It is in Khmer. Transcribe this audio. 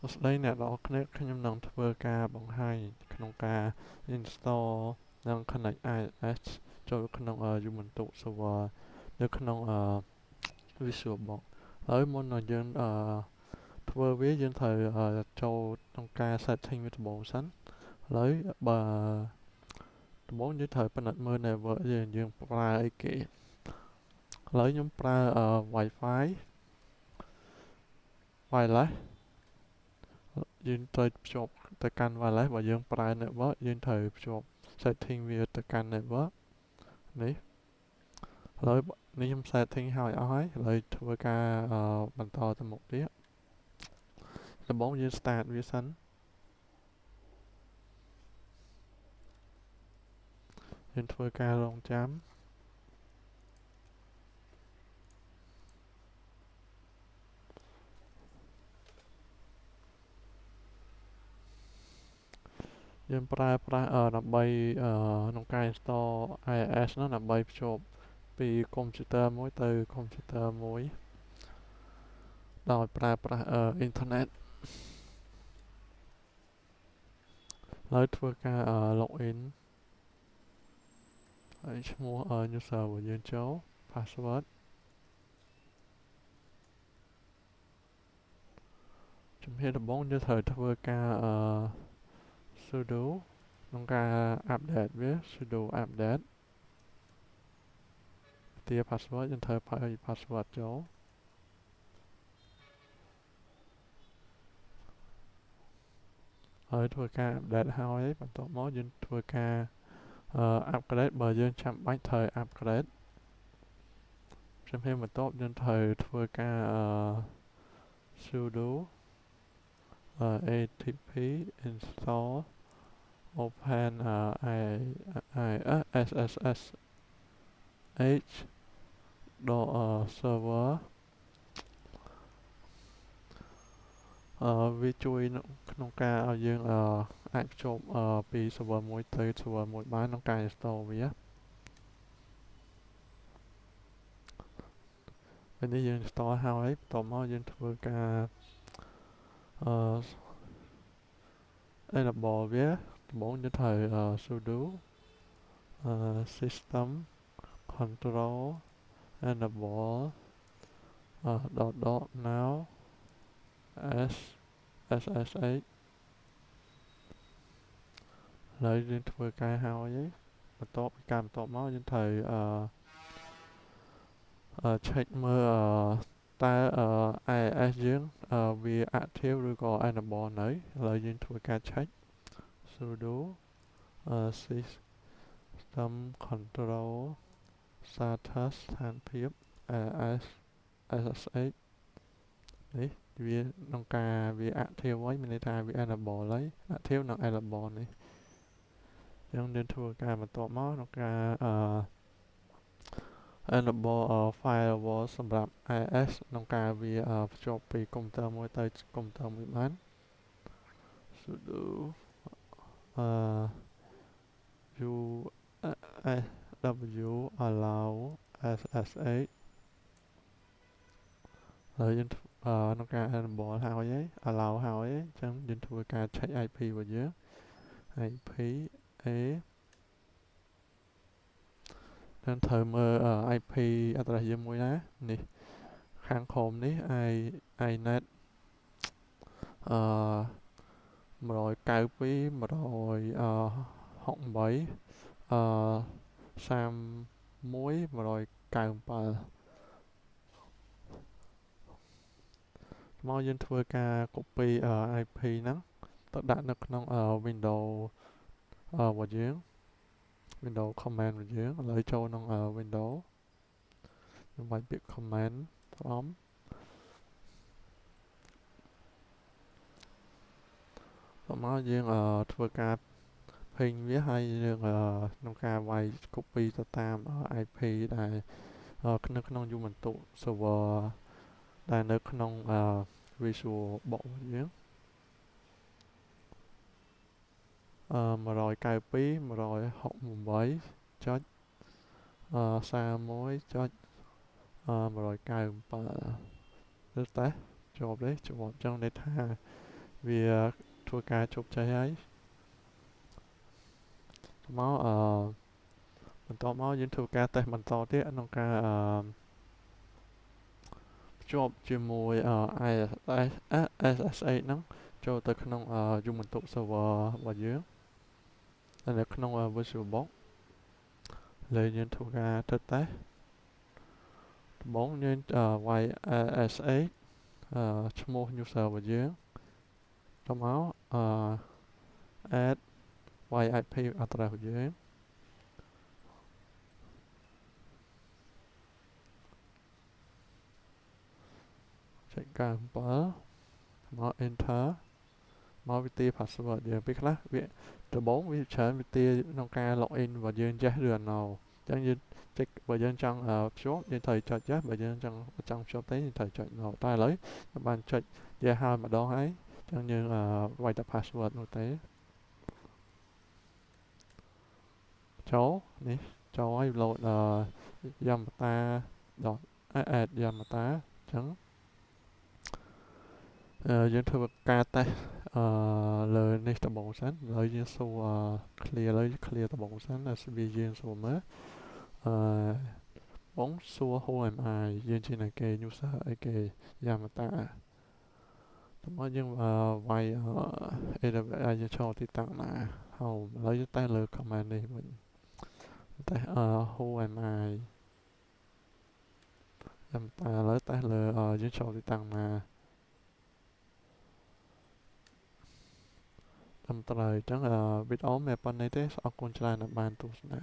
ស្ដីអ្នកនរគ្នាខ្ញុំនឹងធ្វើការបង្ហាញក្នុងការ install និង connect IIS ចូលក្នុងUbuntu server នៅក្នុងVisualBox ហើយមុននឹងយើងធ្វើវាយើងត្រូវចូលក្នុងការ setting វាដំបូងសិនហើយបើដំបូងយើងត្រូវពិនិត្យមើល network យើងប្រើអីគេឥឡូវខ្ញុំប្រើ Wi-Fi wireless យើងត្រូវភ្ជាប់ទៅកាន់ wireless បើយើងប្រើ network យើងត្រូវភ្ជាប់ setting វាទៅកាន់ network នេះឥឡូវនេះខ្ញុំ setting ឲ្យអស់ហើយឥឡូវធ្វើការបន្តទៅមុខទៀតដំបូងយើង start វាសិនយើងធ្វើការរងចាំយើងប្រើប្រាស់ដើម្បីក្នុងការ install IIS នោះដើម្បីភ្ជាប់ពីកុំព្យូទ័រមួយទៅកុំព្យូទ័រមួយដោយប្រើប្រាស់អ៊ីនធឺណិតហើយធ្វើការ login ហើយឈ្មោះ user របស់យើងចូល password ជំហានដំបូងយើងត្រូវធ្វើការsudo ក្នុងការ update វា sudo update ទា password យើងត្រូវផាយ password ចូលហើយធ្វើការ update ហើយបន្ទាប់មកយើងធ្វើការ upgrade បើយើងចាំបាច់ត្រូវ upgrade ជំហានបន្ទាប់យើងត្រូវធ្វើការsudo atp install open ssh server វាជួយក្នុងការឲ្យយើងអាចភ្ជាប់ពី server មួយទៅ server មួយបានក្នុងការ install វាពេលនេះយើង install ហើយបន្ទាប់មកយើងធ្វើការenable វាដំបូងយើងត្រូវsudo system control enable now ssh ហើយយើងធ្វើការហើយបន្ទាប់ពីការបន្ទាប់មកយើងត្រូវcheck មើលតើIIS យើងវា active ឬក៏ enable នៅឥឡូវយើងធ្វើការ check sudo system control status ស្ថានភាព IIS ssh នេះវាក្នុងការវា active ហើយមានន័យថាវា enable ហើយ active និង enable នេះអញ្ចឹងយើងធ្វើការបន្ទាប់មកក្នុងការenable firewall សម្រាប់ IIS ក្នុងការវាភ្ជាប់ពីកុំព្យូទ័រមួយទៅកុំព្យូទ័រមួយបាន sudo usw allow ssh ហើយយើងក្នុងការ enable ហើយ allow ហើយអញ្ចឹងយើងធ្វើការ check IP របស់យើង IP A នឹងត្រូវមើល IP address យើងមួយណានេះខាងក្រោមនេះ inet 192 168 31 197មកយើងធ្វើការ copy IP ហ្នឹងទៅដាក់នៅក្នុងWindows របស់យើង Windows command របស់យើងឥឡូវចូលក្នុង Windows ខ្ញុំបាច់ពាក្យ command prompt បន្ទាប់មកយើងធ្វើការ ping វាហើយយើងក្នុងការវាយ copy ទៅតាម IP ដែលនៅក្នុង Ubuntu server ដែលនៅក្នុង VisualBox របស់យើង192 168.31.197ទៅតែជាប់ទេជាប់អញ្ចឹងន័យថា វាធ្វើការជោគជ័យហើយមកបន្ទាប់មកយើងធ្វើការតេស្តបន្តទៀតក្នុងការភ្ជាប់ជាមួយ SSH ហ្នឹងចូលទៅក្នុងយមបន្ទុក server របស់យើងនៅក្នុង VirtualBox លើយើងធ្វើការទៅតេស្តដំបូងយើងវាយ SSH ឈ្មោះ user របស់យើងទៅមកadd វាយ IP address របស់យើងចុច97មក enter មកវិធី password យើងពេលខ្លះវាដំបូងវាច្រើនវិធីក្នុងការ login របស់យើង yes ឬ no អញ្ចឹងយើងចុចបើយើងចង់ភ្ជាប់យើងត្រូវចុច yes បើយើងចង់ភ្ជាប់ទេយើងត្រូវចុច no តែឥឡូវយើងបានចុច yes ហើយម្ដងហើយអញ្ចឹងយើងវាយតែ password នោះទេចូលនេះចូលហើយ load yamata add yamata អញ្ចឹងយើងធ្វើការតេស្តលើនេះដំបូងសិនហើយយើងសួរ clear លើ clear ដំបូងសិនឲ្យវាយើងសួរមើលបងសួរ who am I យើងជាអ្នកគេ user អីគេ Yamata តោះមកយើងវាយ AWS យើងចូលទីតាំងណា home ឥឡូវយើងតេស្តលើ command នេះវិញតេស្តwho am I Yamata ឥឡូវតេស្តលើយើងចូលទីតាំងណាត្រឹមត្រូវអញ្ចឹងវីដេអូមានប៉ុណ្ណេះទេអរគុណច្រើនដែលបានទស្សនា